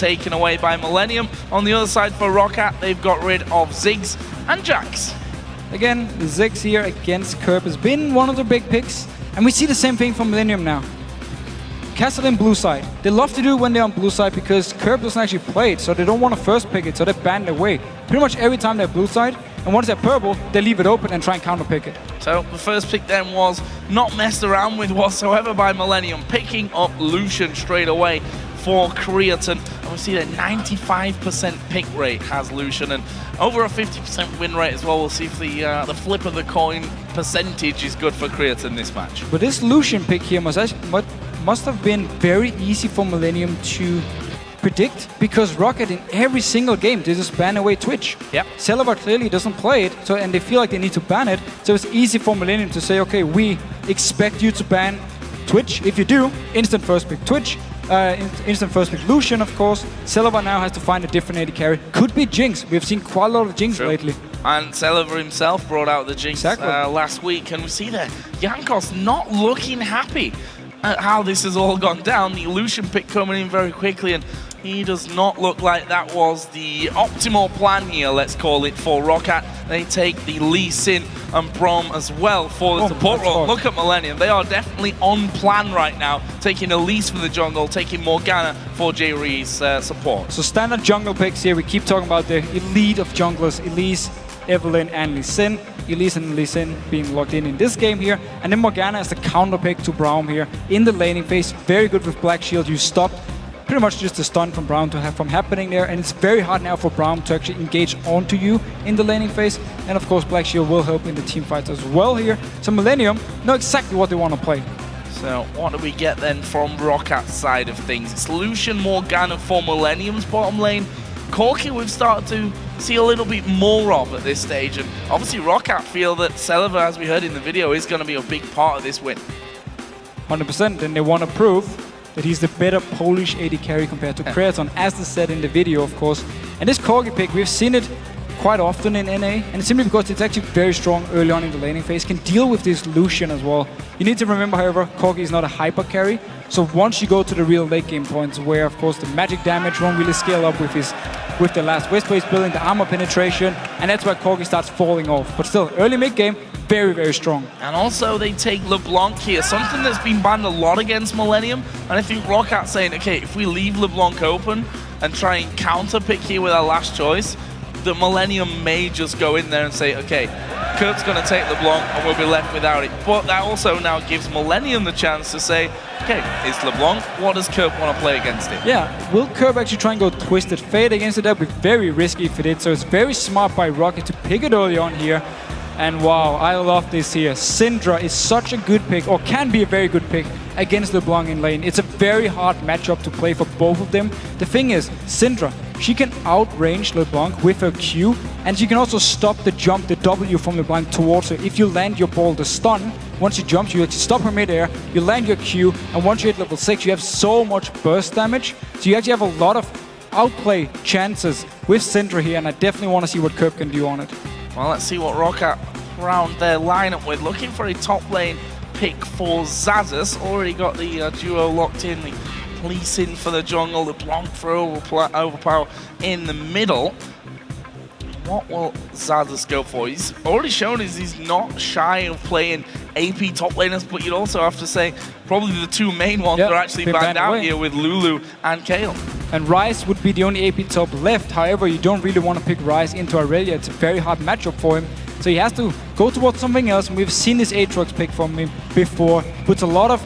taken away by MILLENIUM. On the other side for Roccat, they've got rid of Ziggs and Jax. Again, Ziggs here against Curb has been one of the big picks, and we see the same thing from MILLENIUM now. Castle in blue side. They love to do it when they're on blue side because Curb doesn't actually play it, so they don't want to first pick it, so they ban it away. Pretty much every time they're blue side, and once they're purple, they leave it open and try and counter pick it. So the first pick then was not messed around with whatsoever by MILLENIUM, picking up Lucian straight away for Creaton. And we see that 95% pick rate has Lucian, and over a 50% win rate as well. We'll see if the flip of the coin percentage is good for Creaton this match. But this Lucian pick here must have been very easy for MILLENIUM to predict, because Roccat in every single game they just ban away Twitch. Yep. Celavar clearly doesn't play it, so and they feel like they need to ban it. So it's easy for MILLENIUM to say, okay, we expect you to ban Twitch. If you do, instant first pick Twitch, instant first pick Lucian, of course. Celavar now has to find a different AD carry. Could be Jinx. We've seen quite a lot of Jinx lately. And Celavar himself brought out the Jinx last week, and we see that Jankos not looking happy at how this has all gone down. The Lucian pick coming in very quickly, and he does not look like that was the optimal plan here, let's call it, for Roccat. They take the Lee Sin and Braum as well for the support role. Look at MILLENIUM. They are definitely on plan right now, taking Elise for the jungle, taking Morgana for J-Ree's support. So standard jungle picks here. We keep talking about the elite of junglers, Elise, Evelynn, and Lee Sin. Elise and Lee Sin being locked in this game here. And then Morgana as the counter pick to Braum here in the laning phase. Very good with Black Shield. You stopped pretty much just a stun from Braum from happening there, and it's very hard now for Braum to actually engage onto you in the laning phase. And of course Black Shield will help in the team fights as well here. So MILLENIUM know exactly what they want to play. So what do we get then from Roccat's side of things? It's Lucian, Morgana for MILLENIUM's bottom lane. Corki we've started to see a little bit more of at this stage, and obviously Roccat feel that Celavar, as we heard in the video, is going to be a big part of this win. 100%, and they want to prove that he's the better Polish AD carry compared to Creaton, as they said in the video, of course. And this Corgi pick, we've seen it quite often in NA, and it's simply because it's actually very strong early on in the laning phase, can deal with this Lucian as well. You need to remember, however, Corgi is not a hyper carry, so once you go to the real late game points, where of course the magic damage won't really scale up with the last West base building, the armor penetration, and that's where Corgi starts falling off. But still, early mid game, very, very strong. And also they take LeBlanc here, something that's been banned a lot against MILLENIUM, and I think Roccat's saying, okay, if we leave LeBlanc open and try and counter pick here with our last choice, that MILLENIUM may just go in there and say, okay, Kurt's going to take LeBlanc and we'll be left without it. But that also now gives MILLENIUM the chance to say, okay, it's LeBlanc, what does Kurt want to play against it? Yeah, will Kurt actually try and go Twisted Fate against it? That would be very risky if it did, so it's very smart by Roccat to pick it early on here. And wow, I love this here. Syndra is such a good pick, or can be a very good pick, against LeBlanc in lane. It's a very hard matchup to play for both of them. The thing is, Syndra, she can outrange LeBlanc with her Q, and she can also stop the jump, the W from LeBlanc towards her. If you land your ball, the stun, once she jumps, you stop her mid-air, you land your Q, and once you hit level 6, you have so much burst damage. So you actually have a lot of outplay chances with Syndra here, and I definitely want to see what Curb can do on it. Well, let's see what Roccat round their lineup with. Looking for a top lane pick for Xaxus. Already got the duo locked in. The Lee Sin for the jungle, the Blanc for overpower in the middle. What will Xaxus go for? He's already shown he's not shy of playing AP top laners, but you'd also have to say probably the two main ones are actually banned out here with Lulu and Kayle. And Ryze would be the only AP top left. However, you don't really want to pick Ryze into Aurelia. It's a very hard matchup for him. So he has to go towards something else. And we've seen this Aatrox pick from him before. Puts a lot of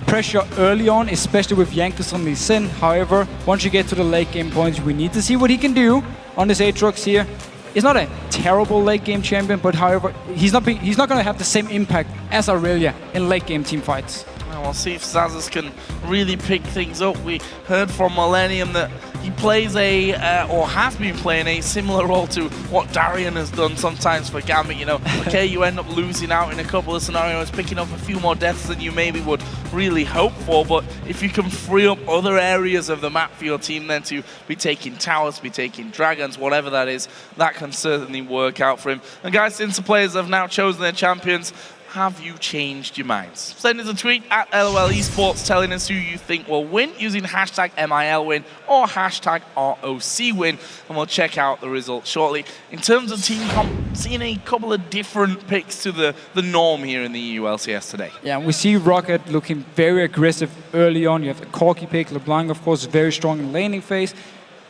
pressure early on, especially with Jankos and Lee Sin. However, once you get to the late game points, we need to see what he can do on this Aatrox here. He's not a terrible late game champion, but however, he's not going to have the same impact as Aurelia in late game team fights. We'll see if Xaxus can really pick things up. We heard from MILLENIUM that he plays or has been playing a similar role to what Darien has done sometimes for Gambit. You know, okay, you end up losing out in a couple of scenarios, picking up a few more deaths than you maybe would really hope for, but if you can free up other areas of the map for your team then to be taking towers, be taking dragons, whatever that is, that can certainly work out for him. And guys, since the players have now chosen their champions, have you changed your minds? Send us a tweet at LOL Esports telling us who you think will win using hashtag MILWin or hashtag ROCWin, and we'll check out the results shortly. In terms of team comp, seeing a couple of different picks to the norm here in the EU LCS today. Yeah, we see Roccat looking very aggressive early on. You have the Corki pick, LeBlanc, of course, very strong in laning phase.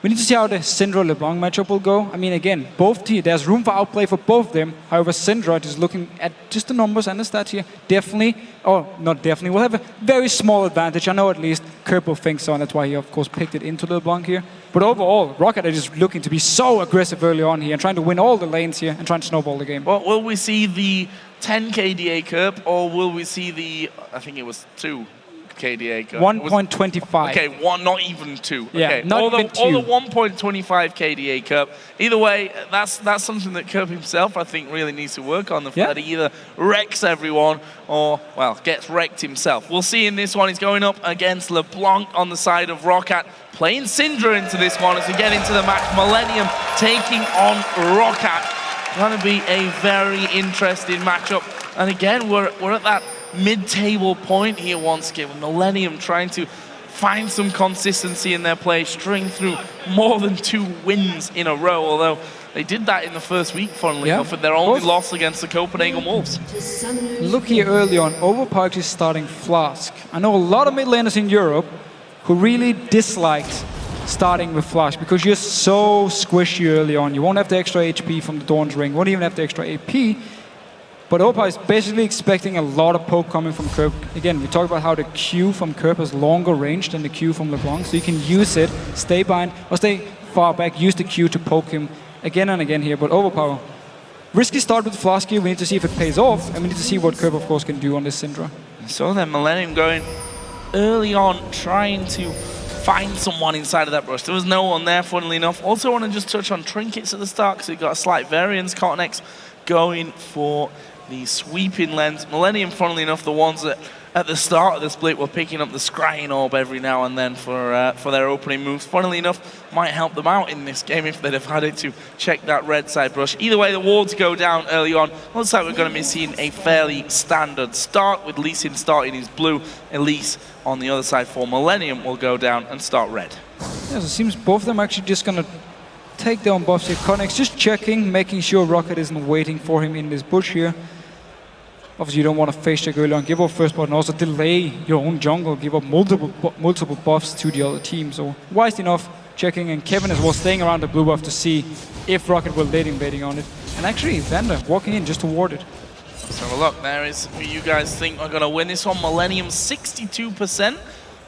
We need to see how the Syndra-LeBlanc matchup will go. I mean, again, both teams, there's room for outplay for both of them. However, Syndra, just looking at just the numbers and the stats here, definitely, or not definitely, will have a very small advantage. I know at least Kerpo thinks so, and that's why he, of course, picked it into LeBlanc here. But overall, Roccat are just looking to be so aggressive early on here and trying to win all the lanes here and trying to snowball the game. Well, will we see the 10 KDA curve, or will we see the, I think it was 2 KDA curve? 1.25. Okay, one, not even 2. Yeah, okay, not even 2. Or the 1.25 KDA curve. Either way, that's something that Kerp himself, I think, really needs to work on. The fact that he either wrecks everyone or, well, gets wrecked himself. We'll see in this one. He's going up against LeBlanc on the side of Roccat, playing Syndra into this one as we get into the match. MILLENIUM taking on Roccat. Going to be a very interesting matchup. And again, we're at that mid-table point here once again, with MILLENIUM trying to find some consistency in their play, string through more than 2 wins in a row, although they did that in the first week, funnily enough, with their only loss against the Copenhagen Wolves. Look here early on, Overpark is starting Flask. I know a lot of mid laners in Europe who really disliked starting with Flask because you're so squishy early on. You won't have the extra HP from the Dawn's Ring, won't even have the extra AP. But Overpark is basically expecting a lot of poke coming from Kerp. Again, we talked about how the Q from Kerp has longer range than the Q from LeBlanc, so you can use it, stay behind, or stay far back, use the Q to poke him again and again here. But Overpower, risky start with Flask here. We need to see if it pays off, and we need to see what Kerp, of course, can do on this Syndra. So then MILLENIUM going early on, trying to find someone inside of that brush. There was no one there, funnily enough. Also want to just touch on trinkets at the start, because we've got a slight variance. Cottonex going for the sweeping lens. MILLENIUM, funnily enough, the ones that at the start of the split were picking up the scrying orb every now and then for their opening moves. Funnily enough, might help them out in this game if they'd have had it to check that red side brush. Either way, the wards go down early on. Looks like we're going to be seeing a fairly standard start with Lee Sin starting his blue. Elise on the other side for MILLENIUM will go down and start red. Yeah, so it seems both of them actually just going to take down buffs here. Cottonex just checking, making sure Roccat isn't waiting for him in this bush here. Obviously, you don't want to face check early on, give up first blood, and also delay your own jungle, give up multiple buffs to the other team. So, wise enough, checking, and Kevin as well staying around the blue buff to see if Roccat will late invading on it. And actually, Vander walking in just to ward it. Let's have a look. There is who you guys think are going to win this one. MILLENIUM 62%.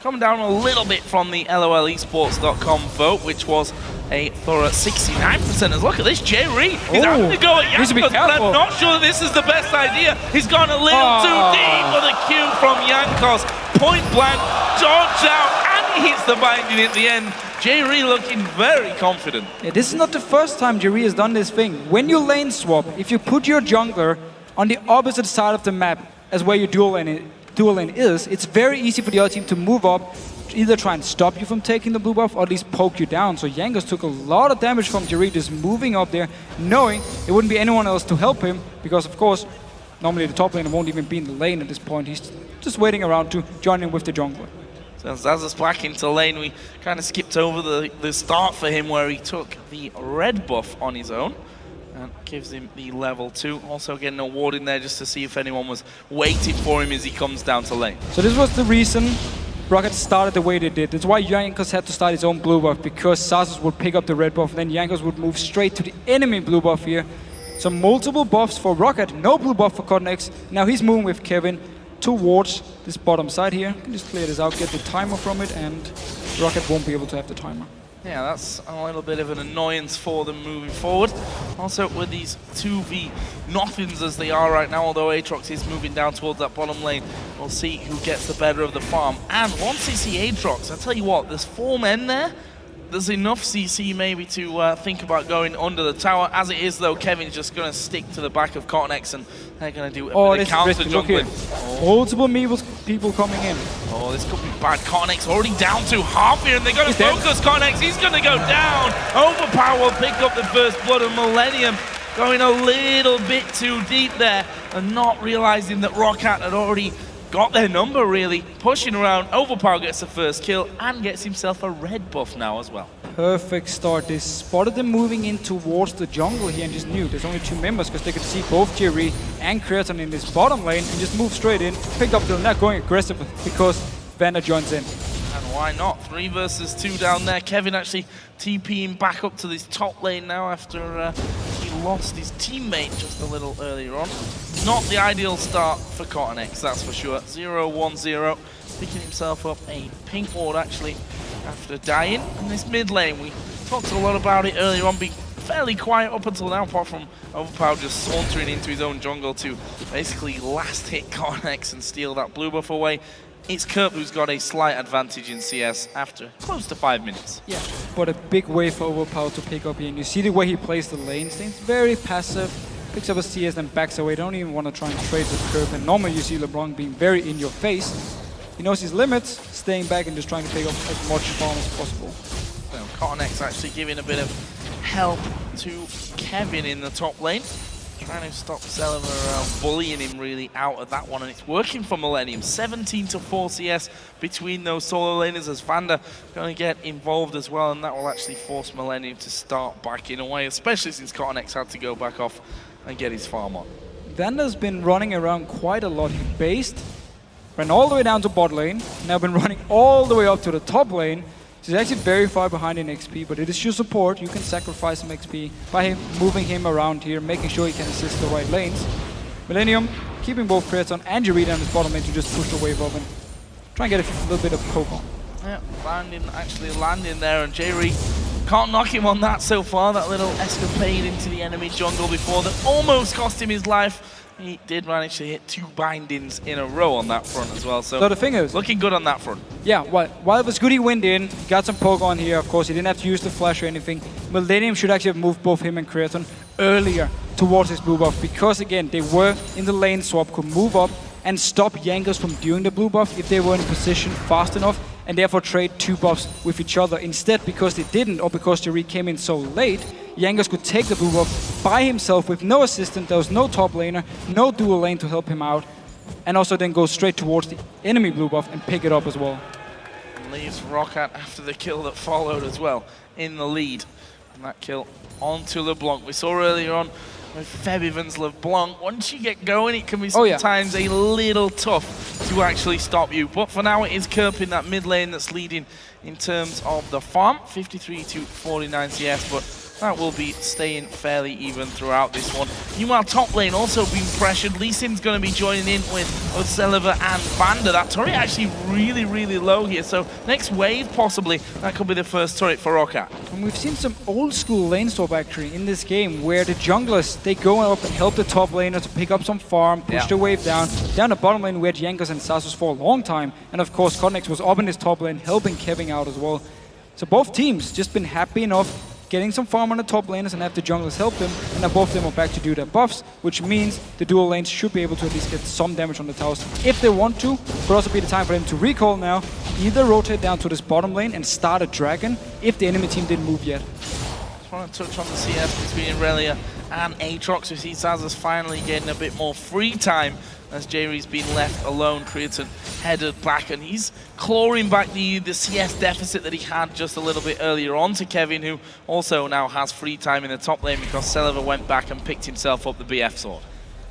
Coming down a little bit from the LOLesports.com vote, which was a thorough 69%. Look at this, Jay Reed. He's having to go at Jankos, but I'm not sure that this is the best idea. He's gone a little too deep with a Q from Jankos. Point blank, dodge out, and he hits the binding at the end. Jay Reed looking very confident. Yeah, this is not the first time Jay Reed has done this thing. When you lane swap, if you put your jungler on the opposite side of the map as where your dual lane is, it's very easy for the other team to move up, either try and stop you from taking the blue buff or at least poke you down. So Jankos took a lot of damage from Jay Reed just moving up there, knowing there wouldn't be anyone else to help him, because of course, normally the top laner won't even be in the lane at this point. He's just waiting around to join in with the jungler. So Zaz's back into lane. We kind of skipped over the start for him where he took the red buff on his own. And gives him the level 2. Also getting a ward in there just to see if anyone was waiting for him as he comes down to lane. So this was the reason Roccat started the way they did. That's why Jankos had to start his own blue buff, because Zazas would pick up the red buff, and then Jankos would move straight to the enemy blue buff here. So multiple buffs for Roccat, no blue buff for Cottonex. Now he's moving with Kevin towards this bottom side here. You can just clear this out, get the timer from it, and Roccat won't be able to have the timer. Yeah, that's a little bit of an annoyance for them moving forward. Also, with these 2v nothings as they are right now, although Aatrox is moving down towards that bottom lane, we'll see who gets the better of the farm. And once they see Aatrox, I'll tell you what, there's 4 men there. There's enough CC maybe to think about going under the tower. As it is, though, Kevin's just going to stick to the back of Cottonex, and they're going to do a bit of counter jungling. Multiple people coming in. Oh, this could be bad. Cottonex already down to half here, and they're going to focus Cottonex. He's going to go down. Overpower will pick up the first blood of MILLENIUM, going a little bit too deep there. and not realizing that Roccat had already got their number, really. Pushing around, Overpower gets the first kill and gets himself a red buff now as well. Perfect start. They spotted them moving in towards the jungle here and just knew there's only 2 members because they could see both Jerry and Creaton in this bottom lane and just move straight in, pick up the not going aggressive because Vander joins in. And why not? 3 versus 2 down there. Kevin actually TPing back up to this top lane now after he lost his teammate just a little earlier on. Not the ideal start for CottonX, that's for sure. 0-1-0, picking himself up a pink ward actually after dying. And this mid lane, we talked a lot about it earlier on, being fairly quiet up until now, apart from Overpower just sauntering into his own jungle to basically last hit CottonX and steal that blue buff away. It's Kerp who's got a slight advantage in CS after close to 5 minutes. Yeah, but a big wave for Overpower to pick up here. And you see the way he plays the lane, stays very passive, picks up a CS and backs away. Don't even want to try and trade with Kerp. And normally you see LeBlanc being very in your face. He knows his limits, staying back and just trying to take up as much farm as possible. Well, CottonX actually giving a bit of help to Kevin in the top lane. Trying to stop Celiver bullying him really out of that one, and it's working for MILLENIUM. 17-4 CS between those solo laners as Vander going to get involved as well, and that will actually force MILLENIUM to start backing away, especially since CottonX had to go back off and get his farm on. Vander's been running around quite a lot. He based, ran all the way down to bot lane, now been running all the way up to the top lane. He's actually very far behind in XP, but it is your support. You can sacrifice some XP by moving him around here, making sure he can assist the right lanes. MILLENIUM keeping both Creaton and Jerry down his bottom lane to just push the wave up and try and get a little bit of poke on. Yeah, landing there, and Jerry can't knock him on that so far. That little escapade into the enemy jungle before that almost cost him his life. He did manage to hit 2 bindings in a row on that front as well. So the thing is, looking good on that front. Yeah, while it was good he went in, got some poke on here, of course, he didn't have to use the flash or anything. MILLENIUM should actually have moved both him and Creaton earlier towards his blue buff, because again, they were in the lane swap, could move up and stop Jankos from doing the blue buff if they were in position fast enough, and therefore trade 2 buffs with each other. Instead, because they didn't, or because Jerry came in so late, Jankos could take the blue buff by himself with no assistant. There was no top laner, no dual lane to help him out, and also then go straight towards the enemy blue buff and pick it up as well. And leaves Roccat after the kill that followed as well in the lead. And that kill onto LeBlanc. We saw earlier on with Febiven's LeBlanc, once you get going, it can be sometimes a little tough to actually stop you. But for now, it is Kerp in that mid lane that's leading in terms of the farm, 53-49 CS, but that will be staying fairly even throughout this one. Meanwhile, top lane also being pressured. Lee Sin's going to be joining in with both Celiver and Vander. That turret actually really, really low here. So next wave, possibly, that could be the first turret for Roccat. And we've seen some old school lane swap actually in this game, where the junglers, they go up and help the top laner to pick up some farm, push the wave down the bottom lane where Jankos and Sasus for a long time. And of course, CottonX was up in his top lane, helping Kevin out as well. So both teams just been happy enough getting some farm on the top laners and have the junglers help them, and now both of them are back to do their buffs, which means the dual lanes should be able to at least get some damage on the towers if they want to. Could also be the time for them to recall now, either rotate down to this bottom lane and start a dragon if the enemy team didn't move yet. Just want to touch on the CS between Irelia and Aatrox. We see Sazus finally getting a bit more free time as Jerry's been left alone. Creaton headed back, and he's clawing back the CS deficit that he had just a little bit earlier on to Kevin, who also now has free time in the top lane because Celiver went back and picked himself up the BF sword.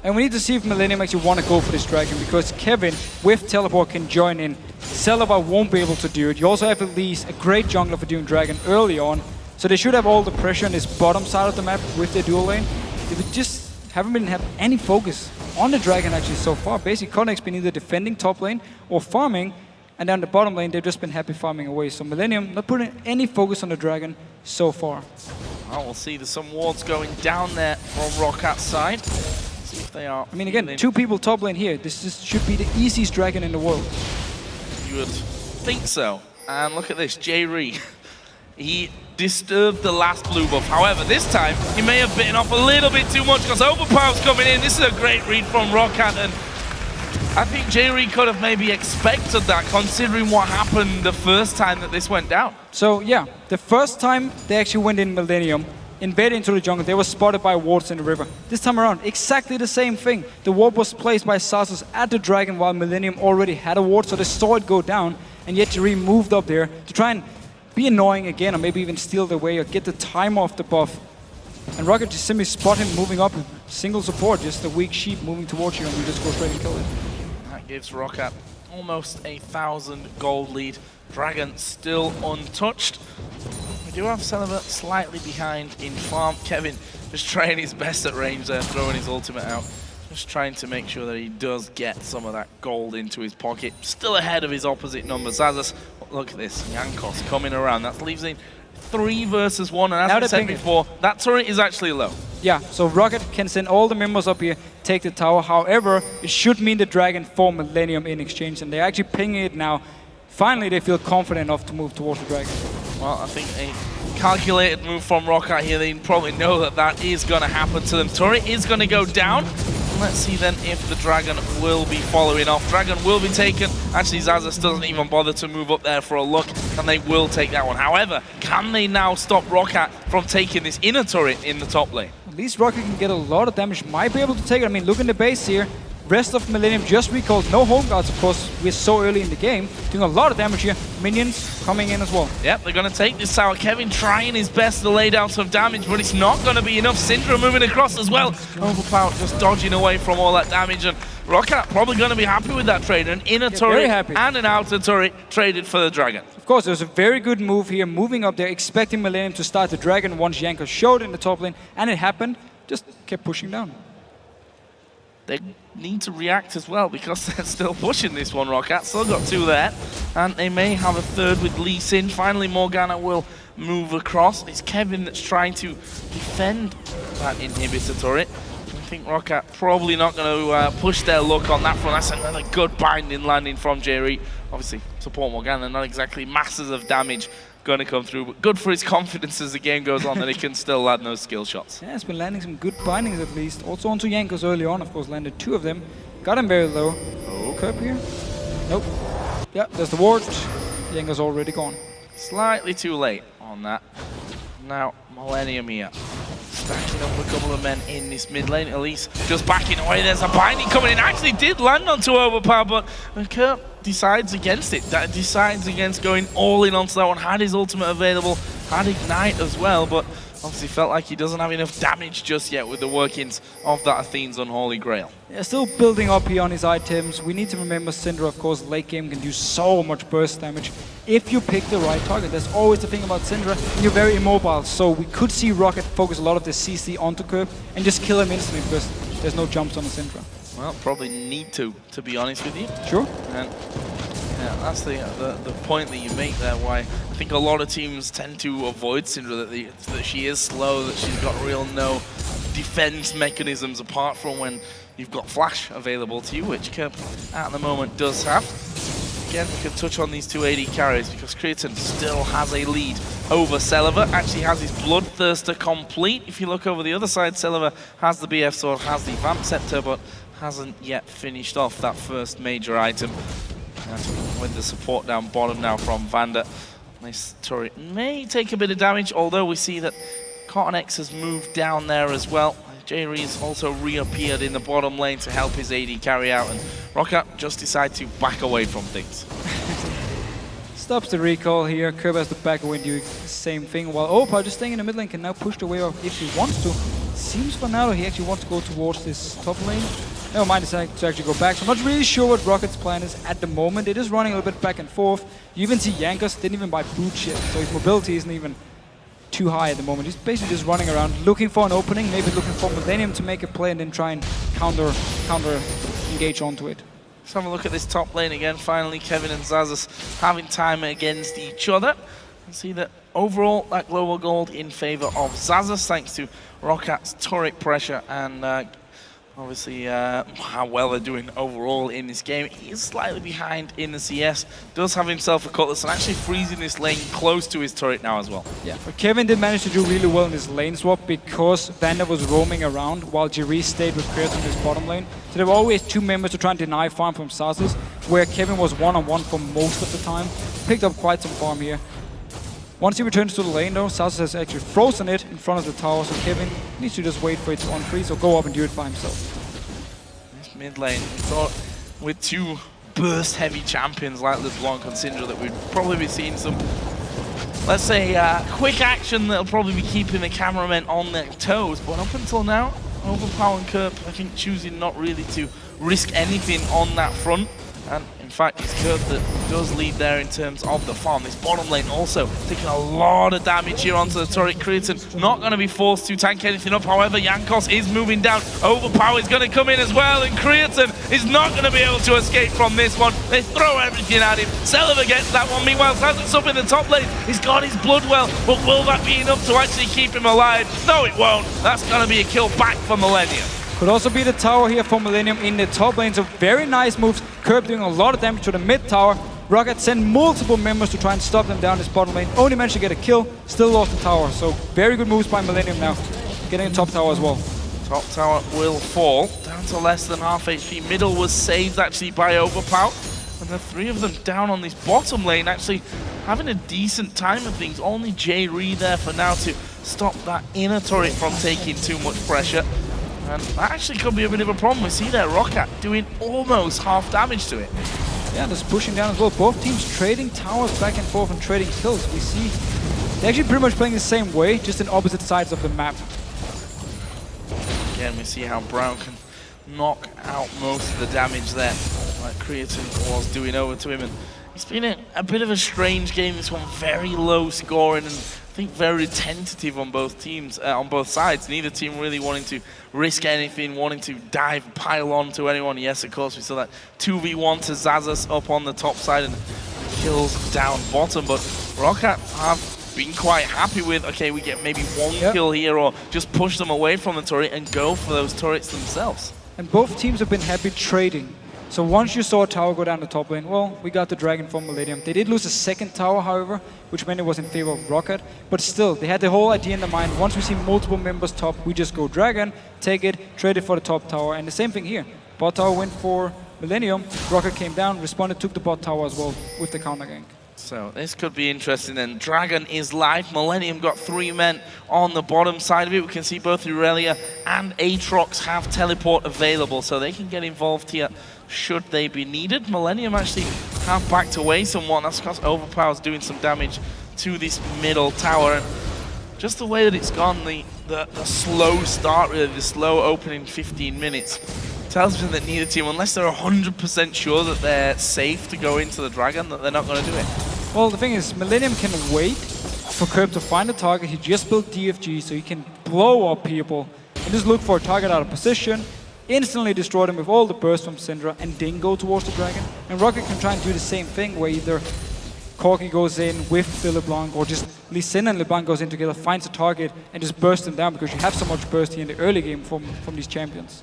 And we need to see if MILLENIUM actually want to go for this dragon, because Kevin with teleport can join in. Celiver won't be able to do it. You also have at least a great jungler for doing dragon early on, so they should have all the pressure on this bottom side of the map with their dual lane. They just haven't had any focus on the dragon actually so far. Basically, CottonX been either defending top lane or farming, and down the bottom lane they've just been happy farming away. So MILLENIUM not putting any focus on the dragon so far. Well, we'll see there's some wards going down there from Roccat's side. See if they are. I mean, again, 2 people top lane here. This should be the easiest dragon in the world. You would think so. And look at this, Jerry. He disturbed the last blue buff. However, this time, he may have bitten off a little bit too much because Overpower's coming in. This is a great read from Roccat, and I think Jerry could have maybe expected that, considering what happened the first time that this went down. So yeah, the first time they actually went in MILLENIUM, invaded into the jungle. They were spotted by wards in the river. This time around, exactly the same thing. The ward was placed by Xaxus at the dragon while MILLENIUM already had a ward, so they saw it go down, and yet Jerry moved up there to try and be annoying again, or maybe even steal the way or get the time off the buff. And Roccat just simply spot him moving up with single support, just a weak sheep moving towards you, and you just go straight and kill it. That gives Roccat almost 1,000 gold lead. Dragon still untouched. We do have Celeber slightly behind in farm. Kevin just trying his best at range there, throwing his ultimate out. Just trying to make sure that he does get some of that gold into his pocket. Still ahead of his opposite number, Xaxus. Look at this, Jankos coming around. That leaves him 3 versus 1, and as I said before, that turret is actually low. Yeah, so Roccat can send all the members up here, take the tower. However, it should mean the dragon for MILLENIUM in exchange, and they're actually pinging it now. Finally, they feel confident enough to move towards the dragon. Well, I think a calculated move from Roccat here. They probably know that that is going to happen to them. Turret is going to go down. Let's see then if the dragon will be following off. Dragon will be taken. Actually, Xaxus doesn't even bother to move up there for a look, and they will take that one. However, can they now stop Roccat from taking this inner turret in the top lane? At least Roccat can get a lot of damage. Might be able to take it. I mean, look in the base here. Rest of MILLENIUM just recalled. No home guards, of course. We're so early in the game. Doing a lot of damage here. Minions coming in as well. Yep, they're going to take this tower. Kevin trying his best to lay down some damage, but it's not going to be enough. Syndra moving across as well. Overpowered, just dodging away from all that damage. And Roccat probably going to be happy with that trade. An inner turret and an outer turret traded for the dragon. Of course, it was a very good move here. Moving up there, expecting MILLENIUM to start the dragon once Jankos showed in the top lane. And it happened. Just kept pushing down. They need to react as well because they're still pushing this one, Roccat. Still got 2 there. And they may have a 3rd with Lee Sin. Finally, Morgana will move across. It's Kevin that's trying to defend that inhibitor turret. I think Roccat probably not going to push their luck on that front. That's another good binding landing from Jerry. Obviously, support Morgana, not exactly masses of damage going to come through, but good for his confidence as the game goes on that he can still land those skill shots. Yeah, he's been landing some good bindings at least. Also onto Jankos early on, of course, landed 2 of them. Got him very low. Oh. Curb here? Nope. Yeah, there's the ward. Jankos already gone. Slightly too late on that. Now, MILLENIUM here. Stacking up a couple of men in this mid lane. Elise just backing away. There's a binding coming in. Actually did land onto Overpower, but Kurt decides against it. That decides against going all in onto that one. Had his ultimate available, had Ignite as well, but obviously felt like he doesn't have enough damage just yet with the workings of that Athene's Unholy Grail. Yeah, still building up here on his items. We need to remember Syndra, of course, late game can do so much burst damage if you pick the right target. That's always the thing about Syndra. You're very immobile, so we could see Roccat focus a lot of the CC onto Curb and just kill him instantly because there's no jumps on the Syndra. Well, probably need to be honest with you. Sure. And yeah, that's the point that you make there, why I think a lot of teams tend to avoid Syndra, that she is slow, that she's got real no defense mechanisms apart from when you've got Flash available to you, which Curb at the moment does have. Again, we can touch on these 2 AD carries because Cretan still has a lead over Celeber. Actually has his Bloodthirster complete. If you look over the other side, Celeber has the BF Sword, has the Vamp Scepter, but hasn't yet finished off that first major item. And with the support down bottom now from Vander. This turret may take a bit of damage, although we see that Cotton X has moved down there as well. J-Rees also reappeared in the bottom lane to help his AD carry out, and Roccat just decided to back away from things. Stops the recall here. Curb has to back away and do the same thing, while Opa, just staying in the mid lane, can now push the way off if he wants to. Seems for now he actually wants to go towards this top lane. Never mind, deciding to actually go back. So I'm not really sure what Rocket's plan is at the moment. It is running a little bit back and forth. You even see Jankos didn't even buy boot yet, so his mobility isn't even too high at the moment. He's basically just running around, looking for an opening, maybe looking for MILLENIUM to make a play and then try and counter engage onto it. Let's have a look at this top lane again. Finally, Kevin and Xaxus having time against each other. And see that overall, that global gold in favor of Xaxus, thanks to Rockat's turret pressure and obviously how well they're doing overall in this game. He is slightly behind in the CS, does have himself a cutlass and actually freezing this lane close to his turret now as well. Yeah, but Kevin did manage to do really well in this lane swap because Vander was roaming around while Jerry stayed with Kurtz in his bottom lane. So there were always 2 members to try and deny farm from Xaxus, where Kevin was one-on-one for most of the time. Picked up quite some farm here. Once he returns to the lane though, Sasa has actually frozen it in front of the tower, so Kevin needs to just wait for it to unfreeze or go up and do it by himself. This mid lane, thought with two burst-heavy champions like LeBlanc and Syndra that we'd probably be seeing some, let's say, quick action that'll probably be keeping the cameramen on their toes. But up until now, Overpower and Kerp, I think, choosing not really to risk anything on that front. And in fact, it's Kerp that does lead there in terms of the farm. This bottom lane also taking a lot of damage here onto the turret. Creatine not going to be forced to tank anything up. However, Jankos is moving down. Overpower is going to come in as well, and Creatine is not going to be able to escape from this one. They throw everything at him. Selva gets that one. Meanwhile, Saz's up in the top lane. He's got his blood well, but will that be enough to actually keep him alive? No, it won't. That's going to be a kill back for MILLENIUM. Could also be the tower here for MILLENIUM in the top lane, so very nice moves. Kerp doing a lot of damage to the mid tower. Roccat sent multiple members to try and stop them down this bottom lane. Only managed to get a kill, still lost the tower. So very good moves by MILLENIUM now, getting a top tower as well. Top tower will fall, down to less than half HP. Middle was saved actually by Overpower. And the three of them down on this bottom lane actually having a decent time of things. Only J Reed there for now to stop that inner turret from taking too much pressure. And that actually could be a bit of a problem. We see there Roccat doing almost half damage to it. Yeah, just pushing down as well. Both teams trading towers back and forth and trading kills. We see they're actually pretty much playing the same way, just in opposite sides of the map. Again, we see how Brown can knock out most of the damage there, like Creatine was doing over to him. And it's been a bit of a strange game, this one. Very low scoring and I think very tentative on both teams, on both sides. Neither team really wanting to risk anything, wanting to dive, pile on to anyone. Yes, of course, we saw that 2v1 to Zazas up on the top side and kills down bottom. But Roccat have been quite happy with, okay, we get maybe one kill here or just push them away from the turret and go for those turrets themselves. And both teams have been happy trading. So once you saw a tower go down the top lane, well, we got the Dragon from MILLENIUM. They did lose a second tower, however, which meant it was in favor of Roccat. But still, they had the whole idea in their mind. Once we see multiple members top, we just go Dragon, take it, trade it for the top tower. And the same thing here. Bot tower went for MILLENIUM. Roccat came down, responded, took the bot tower as well with the counter gank. So this could be interesting then. Dragon is live. MILLENIUM got 3 men on the bottom side of it. We can see both Irelia and Aatrox have teleport available, so they can get involved here should they be needed. MILLENIUM actually have backed away somewhat. That's because Overpower's doing some damage to this middle tower. And just the way that it's gone, the slow start, really, the slow opening 15 minutes, tells me that neither team, unless they're 100% sure that they're safe to go into the Dragon, that they're not going to do it. Well, the thing is, MILLENIUM can wait for Kerp to find a target. He just built DFG, so he can blow up people and just look for a target out of position, instantly destroy them with all the bursts from Syndra, and then go towards the Dragon. And Roccat can try and do the same thing, where either Corki goes in with the LeBlanc, or just Lee Sin and LeBlanc goes in together, finds a target, and just bursts them down, because you have so much burst here in the early game from these champions.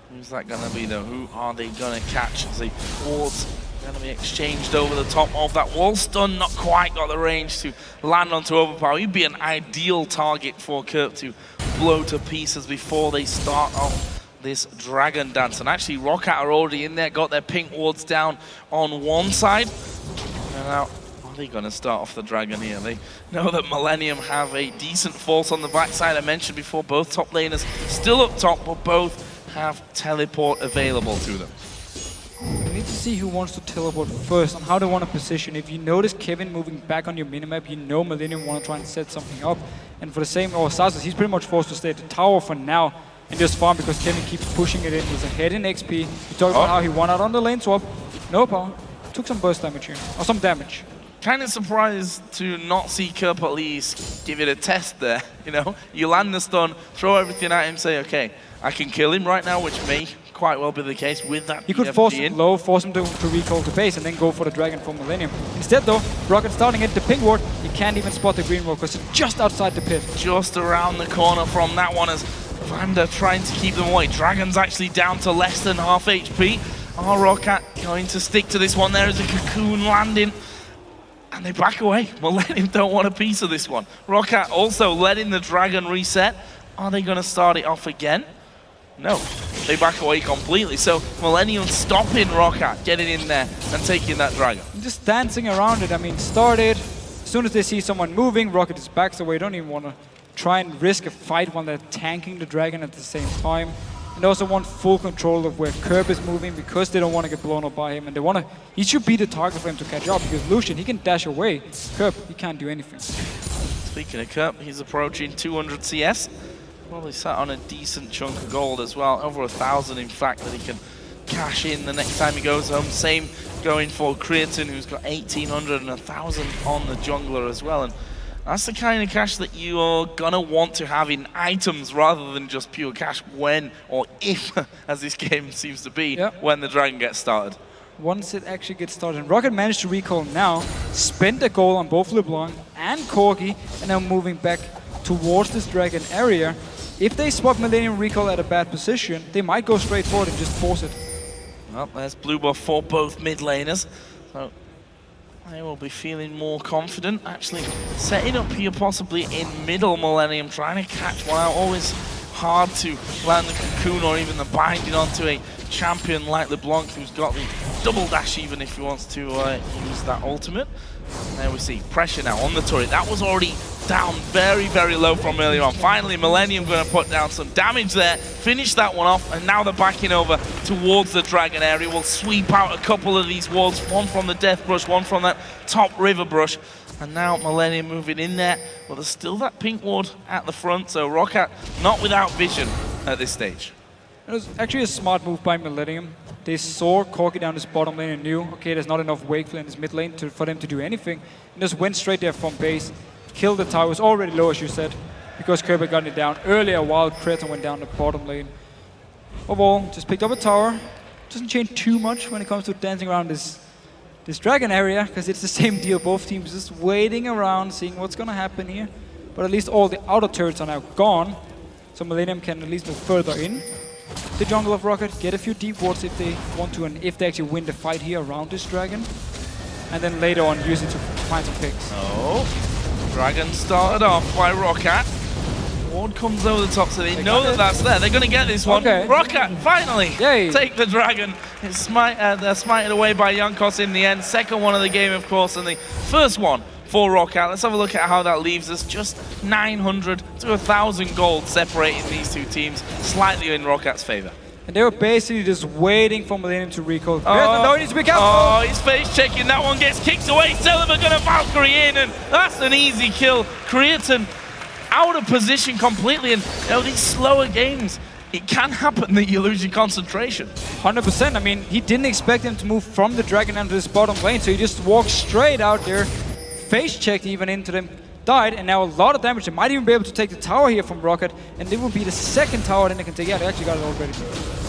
Who's that going to be, though? Who are they going to catch? As the wards going to be exchanged over the top of that wall. Stun not quite got the range to land onto Overpower. He'd be an ideal target for Kerp to blow to pieces before they start off this Dragon dance. And actually, Roccat are already in there, got their pink wards down on one side. And now, are they going to start off the Dragon here? They know that MILLENIUM have a decent force on the backside. I mentioned before, both top laners still up top, but both have teleport available to them. We need to see who wants to teleport first and how they want to position. If you notice Kevin moving back on your minimap, you know MILLENIUM want to try and set something up. And for the same, Sazas, he's pretty much forced to stay at the tower for now and just farm, because Kevin keeps pushing it in. He's ahead in XP. He talked about how he won out on the lane swap. No power. Took some burst damage here, or some damage. Kind of surprised to not see Kerp at least give it a test there, you know? You land the stun, throw everything at him, say, okay, I can kill him right now, which may quite well be the case with that. He could force him low, force him to recall to base, and then go for the Dragon from MILLENIUM. Instead though, Roccat starting at the pink ward, he can't even spot the green ward because it's just outside the pit. Just around the corner from that one as Vanda trying to keep them away. Dragon's actually down to less than half HP. Are Roccat going to stick to this one? There is a cocoon landing. And they back away. MILLENIUM don't want a piece of this one. Roccat also letting the Dragon reset. Are they going to start it off again? No. They back away completely. So MILLENIUM stopping Roccat getting in there and taking that Dragon. Just dancing around it. I mean, started, soon as they see someone moving, Roccat just backs away. Don't even want to try and risk a fight while they're tanking the dragon at the same time. And they also want full control of where Curb is moving because they don't want to get blown up by him. And they want to, he should be the target for him to catch up because Lucian, he can dash away. Curb, he can't do anything. Speaking of Curb, he's approaching 200 CS. Probably sat on a decent chunk of gold as well. Over 1,000 in fact that he can cash in the next time he goes home. Same going for Creatine, who's got 1,800 and 1,000 on the jungler as well. And that's the kind of cash that you're gonna want to have in items rather than just pure cash when or if, as this game seems to be, when the dragon gets started. Once it actually gets started, and Roccat managed to recall now, spend a goal on both LeBlanc and Corgi, and now moving back towards this dragon area. If they spot Millennium recall at a bad position, they might go straight forward and just force it. Well, there's blue buff for both mid laners. So they will be feeling more confident. Actually setting up here possibly in middle Millennium, trying to catch one out. Always hard to land the cocoon or even the binding onto a champion like LeBlanc, who's got the double dash even if he wants to use that ultimate. And there we see pressure now on the turret. That was already down very, very low from earlier on. Finally, Millennium going to put down some damage there, finish that one off, and now they're backing over towards the dragon area. We'll sweep out a couple of these wards, one from the death brush, one from that top river brush. And now Millennium moving in there, but there's still that pink ward at the front, so Roccat not without vision at this stage. It was actually a smart move by Millennium. They saw Corgi down this bottom lane and knew, okay, there's not enough Wakeful in this mid lane for them to do anything. And just went straight there from base, killed the tower. It was already low, as you said, because Curb had gotten it down earlier while Creatine went down the bottom lane. Overall, just picked up a tower. Doesn't change too much when it comes to dancing around this dragon area, because it's the same deal. Both teams just waiting around, seeing what's going to happen here. But at least all the outer turrets are now gone, so Millennium can at least move further in the jungle of Roccat, get a few deep wards if they want to, and if they actually win the fight here around this dragon, and then later on use it to find some picks. Oh, dragon started off by Roccat. Ward comes over the top, so they know that that's there. They're going to get this one. Okay. Roccat finally take the dragon. It's they're smited away by Jankos in the end. Second one of the game, of course, and the first one for Roccat. Let's have a look at how that leaves us. Just 900 to 1,000 gold separating these two teams, slightly in Rockat's favor. And they were basically just waiting for Millennium to recall. No, he needs to be careful. Oh, he's face checking. That one gets kicked away. Celeber gonna Valkyrie in, and that's an easy kill. Creatine out of position completely, and you know, these slower games, it can happen that you lose your concentration. 100%. I mean, he didn't expect him to move from the dragon into this bottom lane, so he just walked straight out there, face checked even into them, died, and now a lot of damage. They might even be able to take the tower here from Roccat, and it will be the second tower then they can take. Yeah, they actually got it already.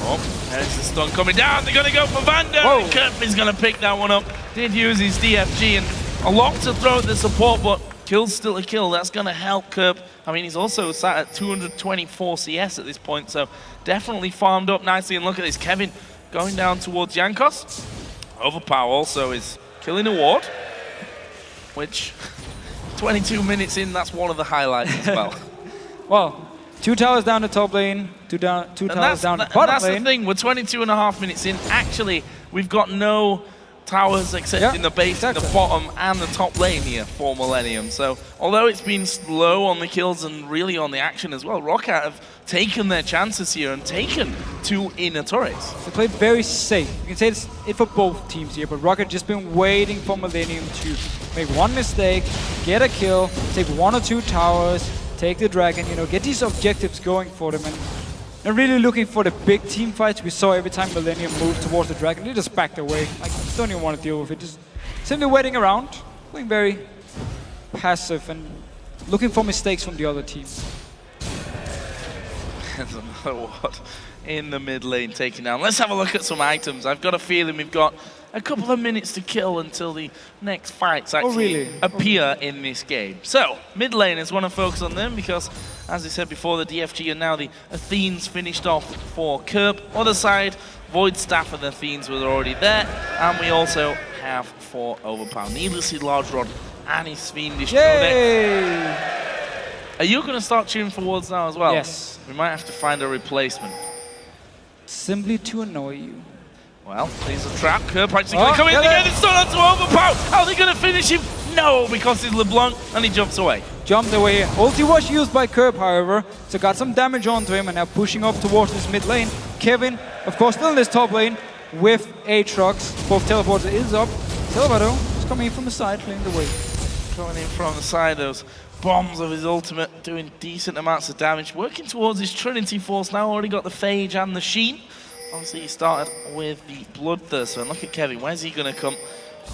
Oh, there's the stun coming down. They're going to go for Vander. Curb is going to pick that one up. Did use his DFG, and a lot to throw at the support, but kill's still a kill. That's going to help Curb. I mean, he's also sat at 224 CS at this point, so definitely farmed up nicely. And look at this, Kevin going down towards Jankos. Overpower also is killing a ward, which 22 minutes in, that's one of the highlights as well. Well, 2 towers down the top lane, two towers down the bottom lane. That's the thing, we're 22.5 minutes in. Actually, we've got no towers except in the base, the bottom, and the top lane here for Millennium. So, although it's been slow on the kills and really on the action as well, Roccat have taken their chances here and taken 2 inner turrets. They played very safe. You can say it's it for both teams here, but Roccat just been waiting for Millennium to make one mistake, get a kill, take 1 or 2 towers, take the dragon, you know, get these objectives going for them, and really looking for the big team fights. We saw every time Millennium moved towards the dragon, they just backed away. Like, don't even want to deal with it. Just simply waiting around, playing very passive and looking for mistakes from the other team. There's another ward in the mid lane taken down. Let's have a look at some items. I've got a feeling we've got a couple of minutes to kill until the next fights actually appear in this game. So, mid laners want to focus on them because, as I said before, the DFG and now the Athenes finished off for Curb. Other side, Void Staff and the Athenes were already there. And we also have 4 Overpower. Needlessly Large Rod and his Fiendish Codex. Are you going to start tuning for wards now as well? Yes. We might have to find a replacement. Simply to annoy you. Well, there's a trap. Curb practically going to come in again. It's not onto Overpower. How are they going to finish him? no, because he's LeBlanc, and he jumps away. Jumped away. Ulti was used by Curb, however, so got some damage onto him, and now pushing up towards this mid lane. Kevin, of course, still in this top lane with Aatrox. Both teleporters is up. Salvador is coming in from the side, playing the way. Coming in from the side, those bombs of his ultimate doing decent amounts of damage. Working towards his Trinity Force now, already got the Phage and the Sheen. Obviously, he started with the Bloodthirster. And look at Kevin, where's he going to come?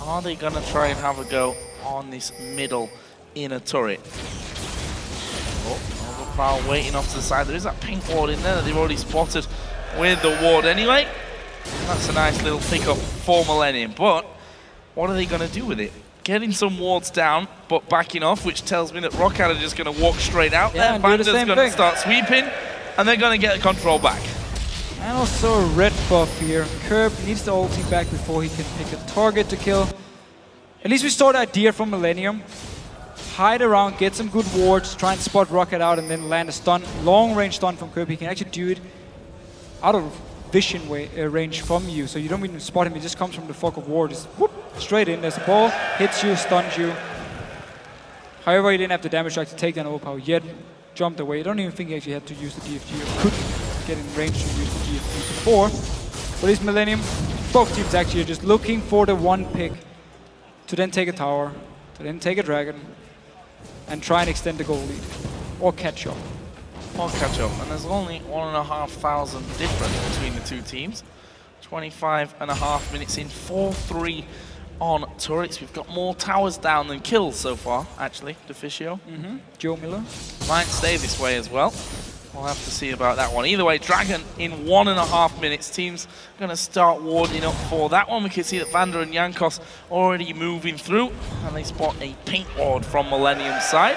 Are they going to try and have a go on this middle inner turret? Oh, Overpower waiting off to the side. There is that pink ward in there that they've already spotted with the ward anyway. That's a nice little pickup for Millennium. But what are they going to do with it? Getting some wards down, but backing off, which tells me that Roccat are just going to walk straight out there. Vanda's going to start sweeping, and they're going to get the control back. And also a red buff here. Curb needs the ulti back before he can pick a target to kill. At least we saw the idea from Millennium. Hide around, get some good wards, try and spot Roccat out, and then land a stun, long-range stun from Curb. He can actually do it out of vision range from you, so you don't even spot him. He just comes from the fog of war, just whoop, straight in. There's a ball, hits you, stuns you. However, he didn't have the damage track to take down Overpower yet. Jumped away. I don't even think he actually had to use the DFG, or could get in range to use the DFG before. But it's Millennium. Both teams actually are just looking for the one pick to then take a tower, to then take a dragon, and try and extend the goal lead, or catch up. Or catch up, and there's only 1,500 difference between the two teams. 25.5 minutes in, 4-3 on turrets. We've got more towers down than kills so far, actually, Deficio. Joe Miller. Might stay this way as well. We'll have to see about that one. Either way, Dragon in 1.5 minutes. Team's going to start warding up for that one. We can see that Vanda and Jankos already moving through, and they spot a pink ward from Millennium's side,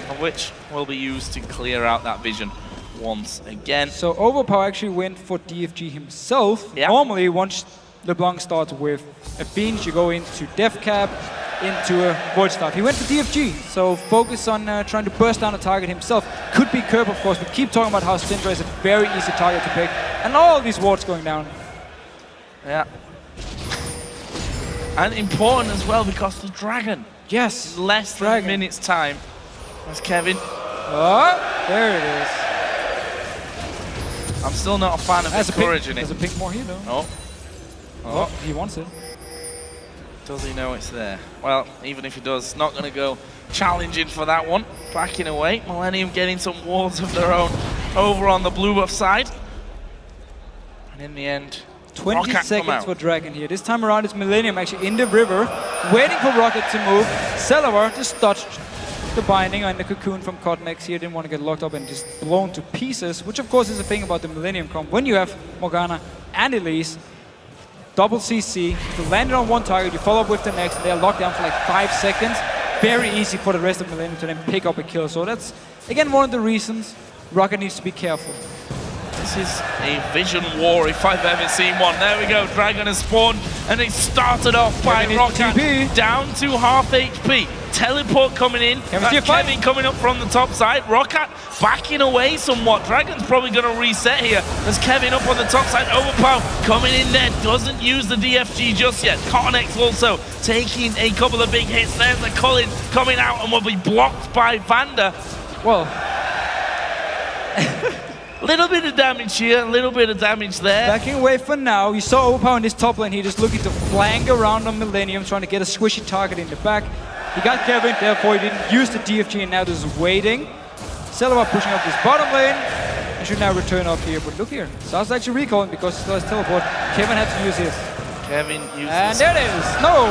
of which will be used to clear out that vision once again. So Overpower actually went for DFG himself. Yep. Normally, once LeBlanc starts with a Beans, you go into Death Cap, into a Void Staff. He went for DFG, so focus on trying to burst down a target himself. Could be Curb, of course, but keep talking about how Syndra is a very easy target to pick, and all these wards going down. Yeah. And important as well, because the Dragon. Yes. Less than a minute's time. There's Kevin. Oh, there it is. I'm still not a fan of encouraging it. There's a pink more here, though. Oh, he wants it. Does he know it's there? Well, even if he does, not going to go challenging for that one. Backing away. Millennium getting some wards of their own over on the blue buff side. And in the end, 20 seconds for Dragon here. This time around, it's Millennium actually in the river, waiting for Roccat to move. Celavar just dodged the binding on the cocoon from Cotnex here. Didn't want to get locked up and just blown to pieces, which of course is the thing about the Millennium comp. When you have Morgana and Elise, double CC, if you land it on one target, you follow up with the next, and they're locked down for like 5 seconds. Very easy for the rest of Millennium to then pick up a kill. So that's, again, one of the reasons Roccat needs to be careful. This is a vision war if I've ever seen one. There we go, Dragon has spawned, and it started off by Roccat down to half HP. Teleport coming in, Kevin coming up from the top side, Roccat backing away somewhat. Dragon's probably going to reset here. There's Kevin up on the top side, Overpower coming in there, doesn't use the DFG just yet. Cotnex also taking a couple of big hits. There's the Cullen coming out and will be blocked by Vanda. Well, little bit of damage here, a little bit of damage there. Backing away for now. You saw Overpower in this top lane. He just looking to flank around on Millennium, trying to get a squishy target in the back. He got Kevin, therefore he didn't use the DFG, and now just waiting. Celavar pushing up this bottom lane. He should now return up here, but look here. Sal's actually recalling because he still has teleport. Kevin had to use his. Kevin uses. And there it is. No.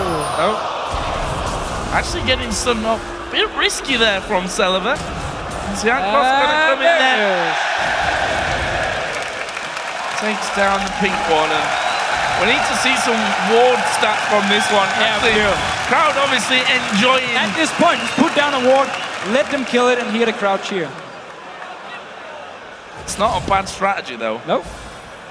Actually getting stunned up. Bit risky there from Celavar. Jankos gonna come in there. Takes down the pink one, and we need to see some ward stats from this one. Crowd obviously enjoying. At this point, just put down a ward, let them kill it, and hear the crowd cheer. It's not a bad strategy though. Nope.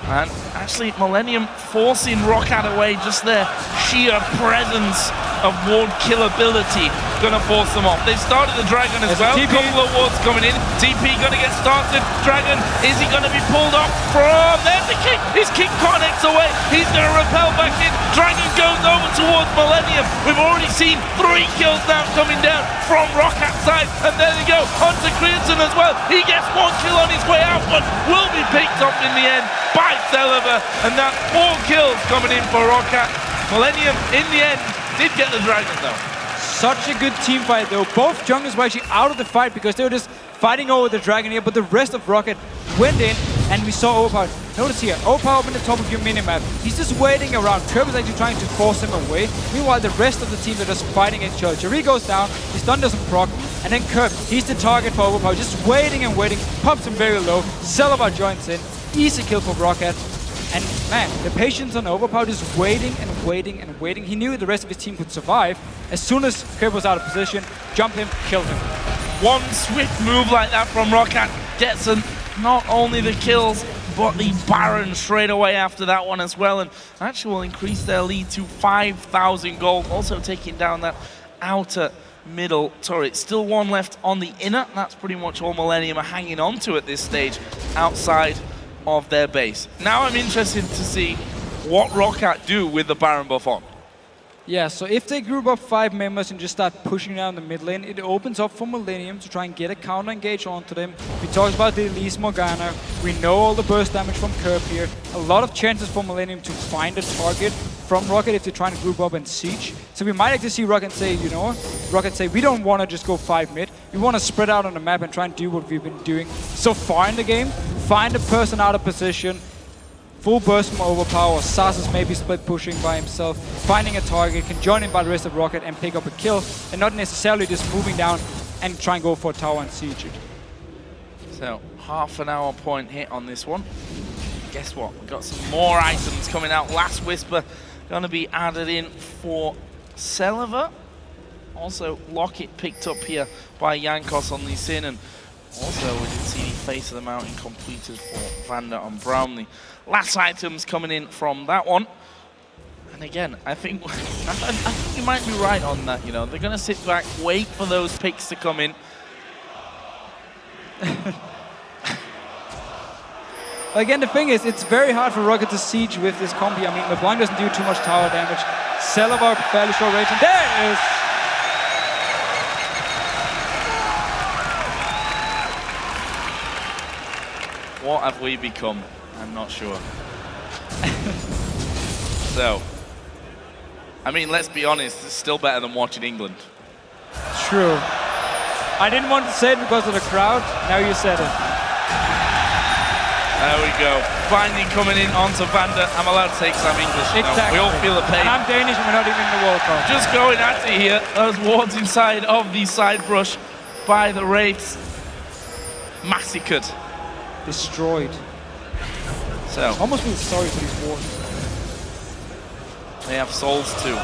And actually, Millennium forcing Roccat away, just their sheer presence of ward killability gonna force them off. They've started the Dragon as well. A couple of wards coming in. TP gonna get started. Dragon, is he gonna be pulled off from there? The King, his King connects away. He's gonna repel back in. Dragon goes over towards MILLENIUM. We've already seen 3 kills now coming down from Roccat's side. And there they go, onto Creatine as well. He gets 1 kill on his way out, but will be picked up in the end by Celiver. And that's 4 kills coming in for Roccat. MILLENIUM, in the end, did get the Dragon though. Such a good team fight though. Both junglers were actually out of the fight because they were just fighting over the Dragon here, but the rest of Roccat went in and we saw Overpower. Notice here, Overpower up in the top of your minimap. He's just waiting around. Curb is actually trying to force him away. Meanwhile, the rest of the team are just fighting each other. Jerry goes down, his stun doesn't proc, and then Curb, he's the target for Overpower, just waiting and waiting, pops him very low. Celiver joins in, easy kill for Roccat. And man, the patience on Overpower is waiting and waiting and waiting. He knew the rest of his team could survive. As soon as Curb was out of position, jump him, kill him. One swift move like that from Roccat gets them not only the kills, but the Baron straight away after that one as well. And actually will increase their lead to 5,000 gold. Also taking down that outer middle turret. Still one left on the inner. That's pretty much all MILLENIUM are hanging on to at this stage outside of their base. Now I'm interested to see what Roccat do with the Baron buff on. Yeah, so if they group up 5 members and just start pushing down the mid lane, it opens up for MILLENIUM to try and get a counter engage onto them. We talked about the Elise Morgana. We know all the burst damage from Curb here. A lot of chances for MILLENIUM to find a target from Roccat if they're trying to group up and siege. So we might actually see Roccat say, you know, Roccat say, we don't want to just go 5 mid. We want to spread out on the map and try and do what we've been doing so far in the game. Find a person out of position. Full burst from Overpower, Sas is maybe split pushing by himself, finding a target, can join in by the rest of Roccat and pick up a kill, and not necessarily just moving down and try and go for a tower and siege it. So, half an hour point hit on this one. Guess what? We've got some more items coming out. Last Whisper gonna be added in for Celiver. Also, Locket picked up here by Jankos on the Sin, and also we did see the Face of the Mountain completed for Vander and Brownlee. Last items coming in from that one. And again, I think you might be right on that, you know. They're gonna sit back, wait for those picks to come in. Again, the thing is, it's very hard for Roccat to siege with this combi. I mean, LeBlanc doesn't do too much tower damage. Celiver, fairly short range, and there it is! What have we become? I'm not sure. So, I mean, let's be honest, it's still better than watching England. True. I didn't want to say it because of the crowd, now you said it. There we go. Finally coming in onto Vander. I'm allowed to take some English. Exactly. We all feel the pain. And I'm Danish and we're not even in the World Cup. Just going at it here. Those wards inside of the side brush by the Wraiths. Massacred. Destroyed. So. Almost feel sorry for these wards. They have souls too.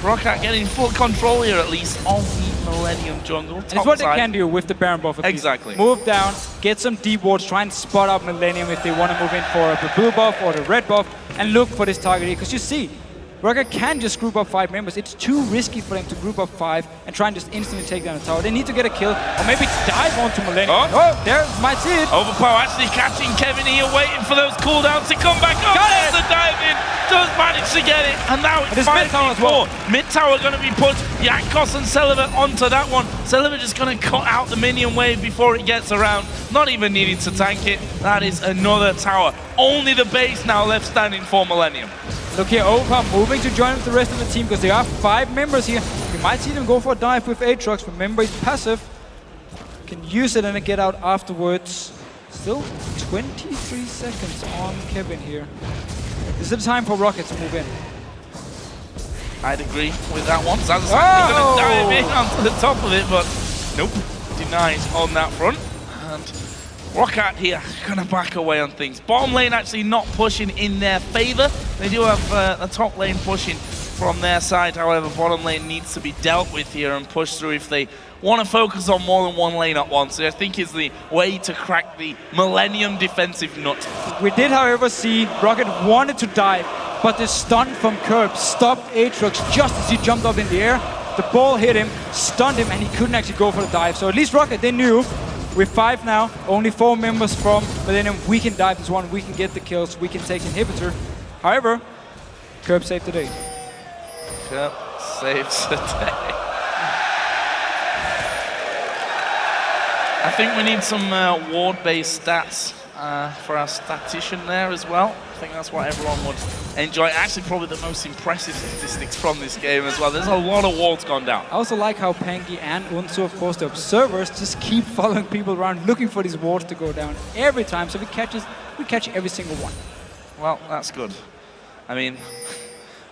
Roccat getting full control here at least of the MILLENIUM jungle. It's what they can do with the Baron buff. Exactly. Move down, get some deep wards, try and spot out MILLENIUM if they want to move in for the blue buff or the red buff, and look for this target here. Because you see, Roccat can just group up 5 members. It's too risky for them to group up 5 and try and just instantly take down the tower. They need to get a kill or maybe dive onto MILLENIUM. Oh, there, might see it. Overpower actually catching Kevin here, waiting for those cooldowns to come back up. There's the dive in. Does manage to get it, and now it's 5v4. Mid tower going to be pushed. Jankos and Celiver onto that one. Celiver just going to cut out the minion wave before it gets around. Not even needing to tank it. That is another tower. Only the base now left standing for MILLENIUM. Look here, Overpower moving to join with the rest of the team because there are 5 members here. You might see them go for a dive with Aatrox. Remember, he's passive. Can use it and then get out afterwards. Still 23 seconds on Kevin here. This is the time for Roccat to move in. I'd agree with that one. Zaz's actually going to dive in onto the top of it, but nope, denies on that front. And Roccat here going to back away on things. Bottom lane actually not pushing in their favor. They do have a top lane pushing from their side. However, bottom lane needs to be dealt with here and pushed through if they want to focus on more than one lane at once. I think is the way to crack the MILLENIUM defensive nut. We did, however, see Roccat wanted to dive but the stun from Curb stopped Aatrox just as he jumped up in the air. The ball hit him, stunned him, and he couldn't actually go for the dive. So at least Roccat, they knew, with 5 now, only 4 members from MILLENIUM, we can dive this one, we can get the kills, we can take inhibitor. However, Curb saved the day. Curb saves the day. I think we need some ward-based stats for our statistician there as well. I think that's what everyone would enjoy. Actually, probably the most impressive statistics from this game as well. There's a lot of wards gone down. I also like how Panky and Unsu, of course, the observers, just keep following people around, looking for these wards to go down every time. So we catch every single one. Well, that's good. I mean,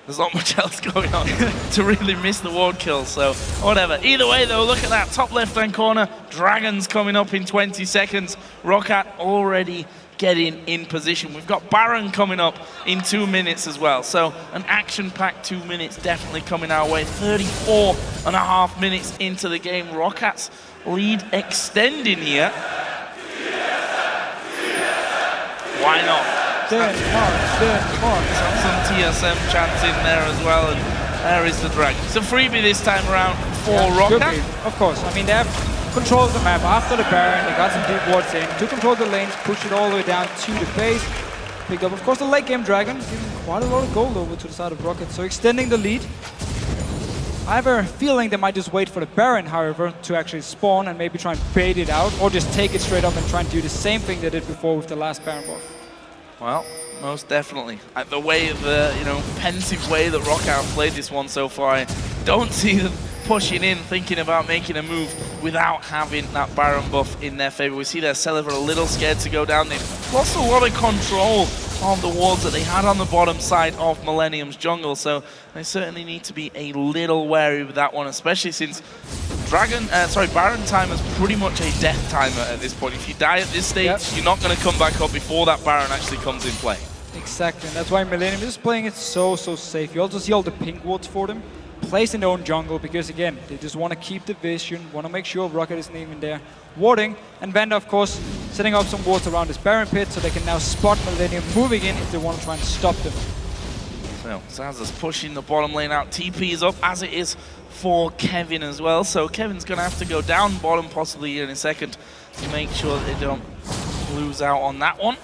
there's not much else going on to really miss the ward kills, so whatever. Either way, though, look at that top left-hand corner. Dragons coming up in 20 seconds. Roccat already getting in position. We've got Baron coming up in 2 minutes as well, so an action-packed 2 minutes definitely coming our way. 34.5 minutes into the game. Rockat's lead extending here. Why not? Some TSM chants in there as well, and there is the Dragon. It's a freebie this time around for Roccat. Of course, I mean, they have control of the map after the Baron. They got some deep wards in to control the lanes, push it all the way down to the base. Picked up, of course, the late game Dragon, giving quite a lot of gold over to the side of Roccat, so extending the lead. I have a feeling they might just wait for the Baron, however, to actually spawn and maybe try and bait it out, or just take it straight up and try and do the same thing they did before with the last Baron buff. Well, most definitely. The way, pensive way that Roccat played this one so far, I don't see them pushing in, thinking about making a move without having that Baron buff in their favor. We see their Celever a little scared to go down. They've lost a lot of control of the wards that they had on the bottom side of MILLENIUM's jungle, so they certainly need to be a little wary with that one, especially since Baron timer is pretty much a death timer at this point. If you die at this stage, you're not going to come back up before that Baron actually comes in play. Exactly, and that's why MILLENIUM is playing it so safe. You also see all the pink wards for them, placed in their own jungle, because again, they just want to keep the vision, want to make sure Roccat isn't even there. Warding, and Vanda, of course, setting up some wards around this Baron pit so they can now spot MILLENIUM moving in if they want to try and stop them. So, Zaza's pushing the bottom lane out. TP is up, as it is for Kevin as well. So Kevin's going to have to go down bottom possibly in a second to make sure that they don't lose out on that one.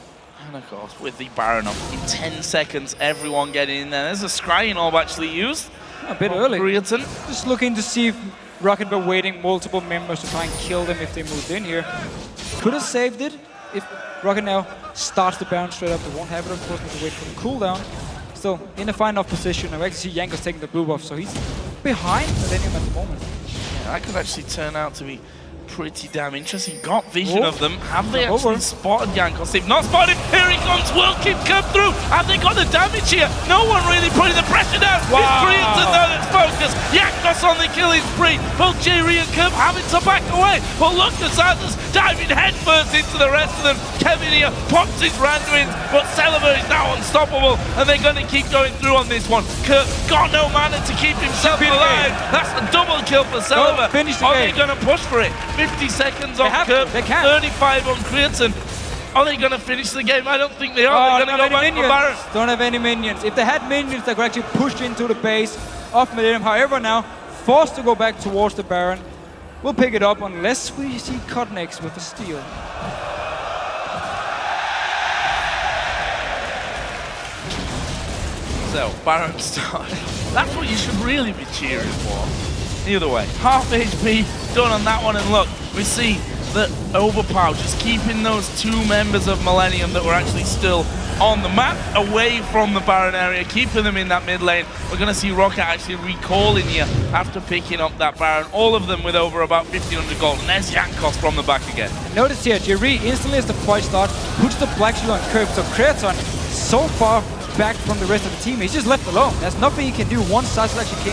And of course, with the Baron up in 10 seconds, everyone getting in there. There's a scrying orb actually used. A bit early. Roccat. Just looking to see if Roccat were waiting multiple members to try and kill them if they moved in here. Could have saved it if Roccat now starts the Baron straight up. They won't have it, of course, need to wait for the cooldown. Still in a fine enough position. I actually see Jankos taking the blue buff, so he's behind MILLENIUM at the moment. Yeah, that could actually turn out to be pretty damn interesting. Got vision of them. Have they actually spotted Jankos? If not spotted, here he comes. Will Kim come through. Have they got the damage here? No one really putting the pressure down. Wow. It's Creaton though that's focused. Jankos on the killing spree. Both Jerry and Kim having to back away. But look, the Sanders diving headfirst into the rest of them. Kevin here pops his Randuins, but Celever is now unstoppable, and they're going to keep going through on this one. Kurt got no mana to keep himself alive. That's a double kill for Celever. Are they going to push for it? 50 seconds on Kurt, 35 on Creaton. Are they going to finish the game? I don't think they are. They're going to go back for Baron. Don't have any minions. If they had minions, they could actually push into the base of MILLENIUM. However, now forced to go back towards the Baron. We'll pick it up unless we see Cutnex with a steal. So, Baron start. That's what you should really be cheering for. Either way, half HP done on that one, and look, we see that Overpower just keeping those 2 members of MILLENIUM that were actually still on the map away from the Baron area, keeping them in that mid lane. We're going to see Roccat actually recalling here after picking up that Baron, all of them with over about 1,500 gold, and there's Jankos from the back again. Notice here, Jerry instantly as the fight starts, puts the Black Shield on Curb, so Creaton so far back from the rest of the team. He's just left alone. There's nothing he can do once Zaza actually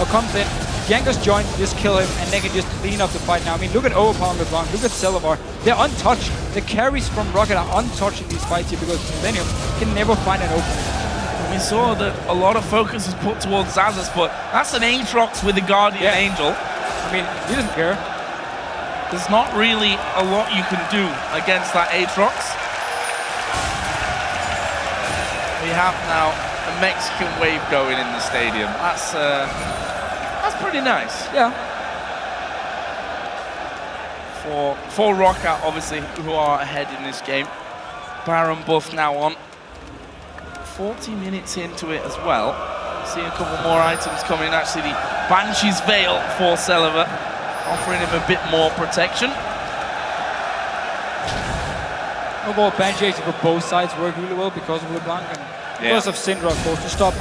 comes in. Jankos joins, just kill him, and they can just clean up the fight now. I mean, look at Overpower on the ground, look at Celevar. They're untouched. The carries from Roccat are untouched in these fights here because MILLENIUM can never find an opening. We saw that a lot of focus is put towards Zaza's, but that's an Aatrox with the Guardian Angel. I mean, he doesn't care. There's not really a lot you can do against that Aatrox. We have now a Mexican wave going in the stadium. That's pretty nice. Yeah. For Roccat, obviously, who are ahead in this game. Baron buff now on. 40 minutes into it as well. See a couple more items coming. Actually, the Banshee's Veil for Celiva, offering him a bit more protection. Overall, Banshee actually for both sides work really well because of LeBlanc and because of Syndra, of course, to stop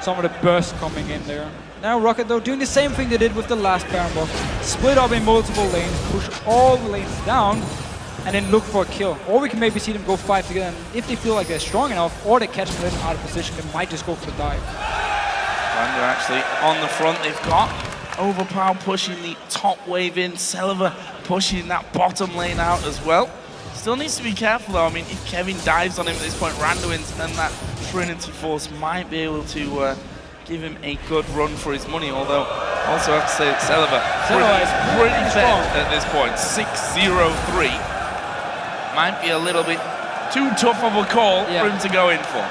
some of the bursts coming in there. Now Roccat, though, doing the same thing they did with the last Baron buff. Split up in multiple lanes, push all the lanes down, and then look for a kill. Or we can maybe see them go fight together, and if they feel like they're strong enough, or they catch them out of position, they might just go for the dive. Vander actually on the front. They've got Overpower pushing the top wave in, Celiva pushing that bottom lane out as well. Still needs to be careful though. I mean, if Kevin dives on him at this point, Randuin's and that Trinity Force might be able to give him a good run for his money, although also have to say that Celiva is pretty fed at this point. 6-0-3. Might be a little bit too tough of a call for him to go in for.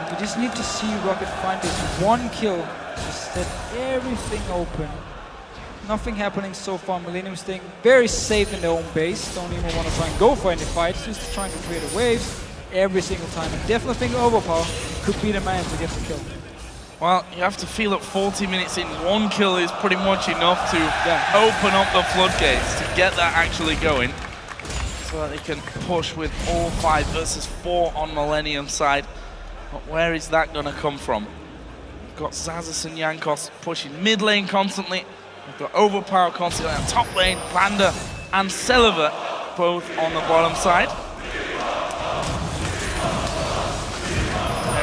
We just need to see Roccat find this one kill to set everything open. Nothing happening so far. MILLENIUM staying very safe in their own base. Don't even want to try and go for any fights, just trying to create a wave every single time. And definitely think Overpower could be the man to get the kill. Well, you have to feel at 40 minutes in, one kill is pretty much enough to open up the floodgates to get that actually going, so that they can push with all 5 versus 4 on MILLENIUM side. But where is that going to come from? We've got Xaxus and Jankos pushing mid lane constantly. We've got Overpower constantly on top lane, Vander and Celiva both on the bottom side.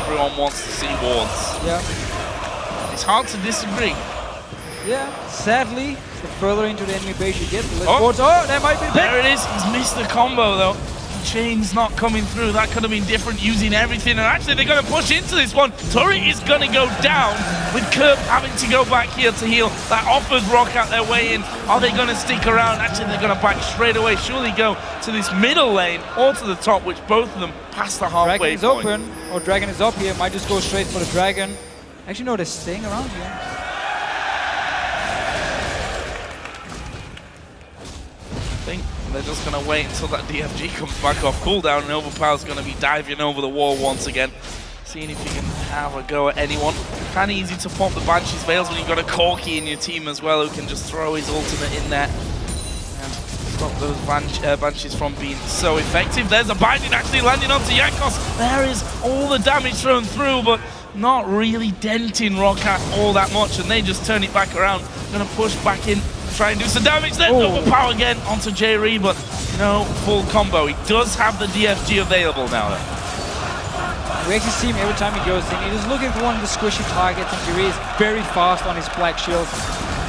Everyone wants to see wards. Yeah. It's hard to disagree. Yeah, sadly, the further into the enemy base you get, the less wards. Oh, that might be the pick. There it is. He's missed the combo though. Chain's not coming through. That could have been different using everything. And actually, they're going to push into this one. Turret is going to go down with Curb having to go back here to heal. That offers Roccat their way in. Are they going to stick around? Actually, they're going to back straight away. Surely go to this middle lane or to the top, which both of them pass the halfway point. Dragon is open, or Dragon is up here. Might just go straight for the Dragon. Actually, no, they're staying around here. I think they're just going to wait until that DFG comes back off cooldown, and Overpower's going to be diving over the wall once again, seeing if you can have a go at anyone. Kind of easy to pop the Banshee's Veils when you've got a Corki in your team as well, who can just throw his ultimate in there and stop those Banshees from being so effective. There's a binding actually landing onto Jankos. There is all the damage thrown through, but not really denting Roccat all that much, and they just turn it back around. Going to push back in, try and do some damage. Then Overpower again onto J-Ree, but no full combo. He does have the DFG available now though. We actually see him every time he goes in. He's just looking for one of the squishy targets, and J-Ree is very fast on his black shields.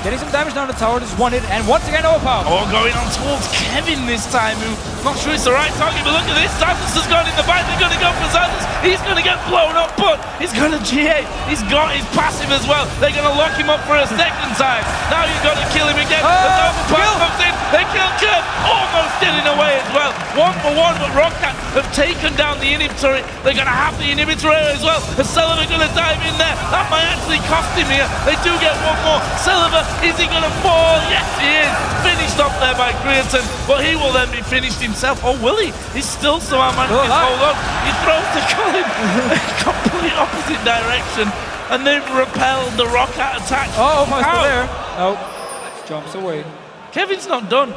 Getting some damage down the tower, just one hit, and once again Overpower. Oh, going on towards Kevin this time, who not sure it's the right target, but look at this. Xaxus has gone in the back. They're going to go for Xaxus. He's going to get blown up, but he's going to GA. He's got his passive as well. They're going to lock him up for a second time. Now you've got to kill him again. As Overpower comes in, they kill Curb, almost getting away as well. 1 for 1, but Roccat have taken down the inhibitor. They're going to have the inhibitor as well. As Celiva going to dive in there. That might actually cost him here. They do get one more. Celiva, is he going to fall? Yes, he is. Finished up there by Creaton, but he will then be finished himself. Oh, will he? He's still somehow managing to hold on. He throws the Colin complete opposite direction, and they've repelled the Roccat attack. Oh, almost there. Nope. Jumps away. Kevin's not done.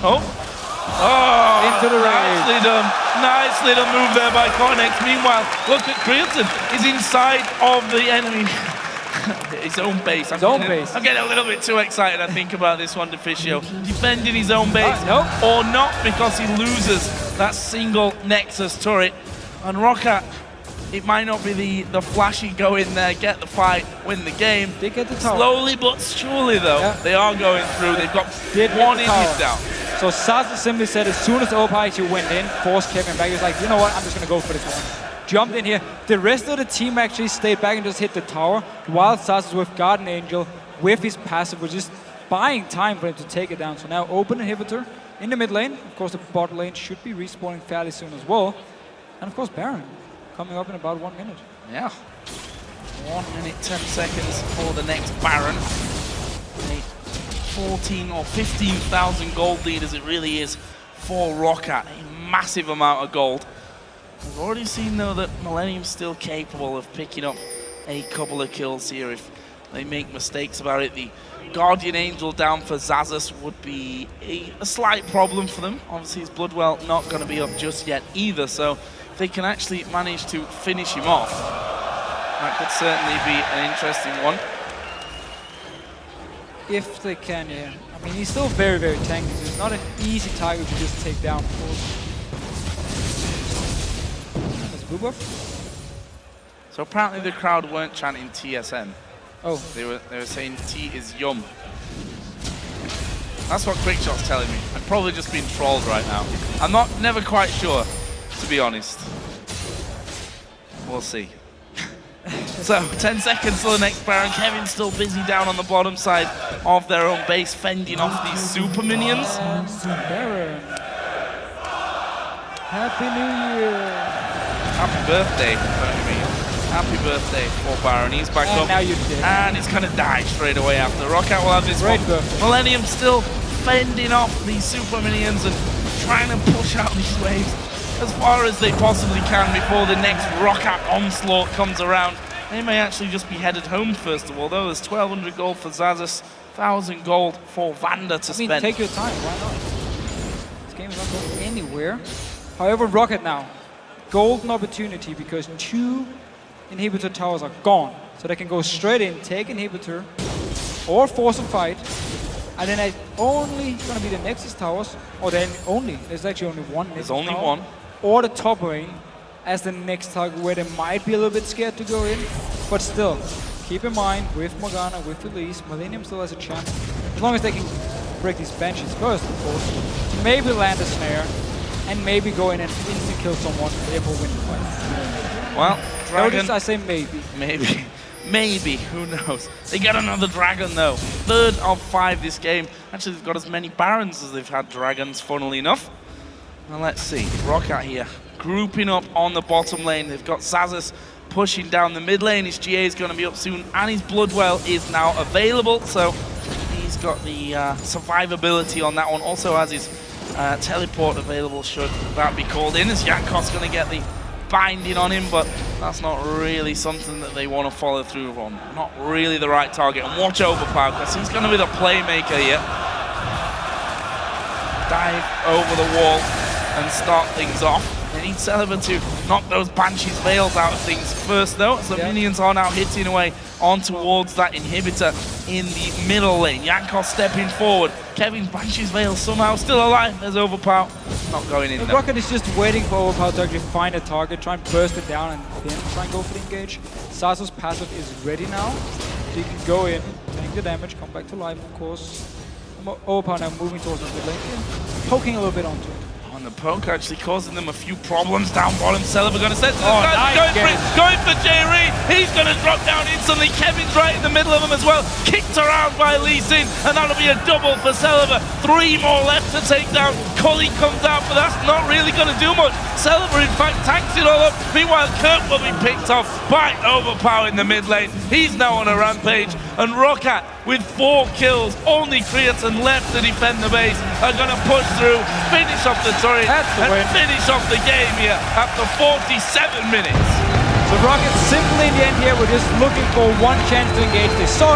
Oh, into the range. Nicely done move there by Cornex. Meanwhile, look at Creaton. He's inside of the enemy. His own base. I'm getting a little bit too excited, I think, about this one, Deficio. Defending his own base, or not, because he loses that single Nexus turret. And Roccat, it might not be the flashy go in there, get the fight, win the game. They get the tower. Slowly but surely, though, they are going through. They've got one inhib down. So Xaxus simply said, as soon as Overpower actually went in, forced Kevin back, he was like, you know what, I'm just going to go for this one. Jumped in here. The rest of the team actually stayed back and just hit the tower, while Xaxus with Guardian Angel, with his passive, was just buying time for him to take it down. So now open inhibitor in the mid lane. Of course, the bot lane should be respawning fairly soon as well. And of course, Baron coming up in about 1 minute. Yeah. 1 minute, 10 seconds for the next Baron. A 14 or 15,000 gold lead as it really is for Roccat. A massive amount of gold. We've already seen though that MILLENIUM's still capable of picking up a couple of kills here if they make mistakes about it. The Guardian Angel down for Xaxus would be a slight problem for them. Obviously his Bloodwell not going to be up just yet either, so if they can actually manage to finish him off, that could certainly be an interesting one. If they can, yeah. I mean, he's still very, very tanky. It's not an easy target to just take down, of course. That's blue buff. So apparently the crowd weren't chanting TSM. Oh. They were saying T is yum. That's what Quickshot's telling me. I'm probably just being trolled right now. I'm never quite sure, to be honest. We'll see. So, 10 seconds till the next Baron. Kevin's still busy down on the bottom side of their own base, fending off these super minions. Baron. Happy New Year. Happy birthday, don't you mean? Happy birthday for Baron. He's back up. Now you're dead. And he's going to die straight away after. Roccat will have this one. MILLENIUM still fending off these super minions and trying to push out these waves as far as they possibly can before the next Roccat onslaught comes around. They may actually just be headed home first of all, though. There's 1,200 gold for Xaxus, 1,000 gold for Vander to spend. Take your time, why not? This game is not going anywhere. However, Roccat now, golden opportunity because 2 inhibitor towers are gone. So they can go straight in, take inhibitor, or force a fight. And then it's only going to be the Nexus towers, or then only, there's actually only one Nexus tower. There's only one. Or the top lane as the next target where they might be a little bit scared to go in. But still, keep in mind, with Morgana, with Elise, MILLENIUM still has a chance. As long as they can break these benches first, of course, to maybe land a snare, and maybe go in and instant kill someone, therefore win the fight. Well, Dragon. Notice I say maybe. Maybe. Maybe, who knows? They get another Dragon though. 3rd of 5 this game. Actually, they've got as many Barons as they've had Dragons, funnily enough. Now let's see, Roccat here, grouping up on the bottom lane. They've got Xaxus pushing down the mid lane. His GA is going to be up soon, and his Bloodwell is now available. So he's got the survivability on that one. Also has his teleport available should that be called in, as Jankos going to get the binding on him, but that's not really something that they want to follow through on. Not really the right target. And watch Overpower, because he's going to be the playmaker here. Dive over the wall and start things off. They need Celeber to knock those Banshee's Veils out of things first though, so minions are now hitting away on towards that inhibitor in the middle lane. Jankos stepping forward. Kevin's Banshee's Veil somehow still alive. There's Overpower. Not going in though. Roccat is just waiting for Overpower to actually find a target, try and burst it down, and then try and go for the engage. Xaxus' passive is ready now, so you can go in, take the damage, come back to life, of course. Overpower now moving towards the mid lane, poking a little bit onto it. The poke actually causing them a few problems down bottom. Celeber going to set nice going for J-Reed. He's going to drop down instantly. Kevin's right in the middle of him as well. Kicked around by Lee Sin, and that'll be a double for Celeber. 3 more left to take down. Cully comes out, but that's not really going to do much. Celeber, in fact, tanks it all up. Meanwhile, Kurt will be picked off by Overpower in the mid lane. He's now on a rampage, and Roccat, with 4 kills, only Creatine left to defend the base, are going to push through, finish off the turret, and finish off the game here after 47 minutes. So Roccat simply in the end here, we're just looking for one chance to engage. They saw it.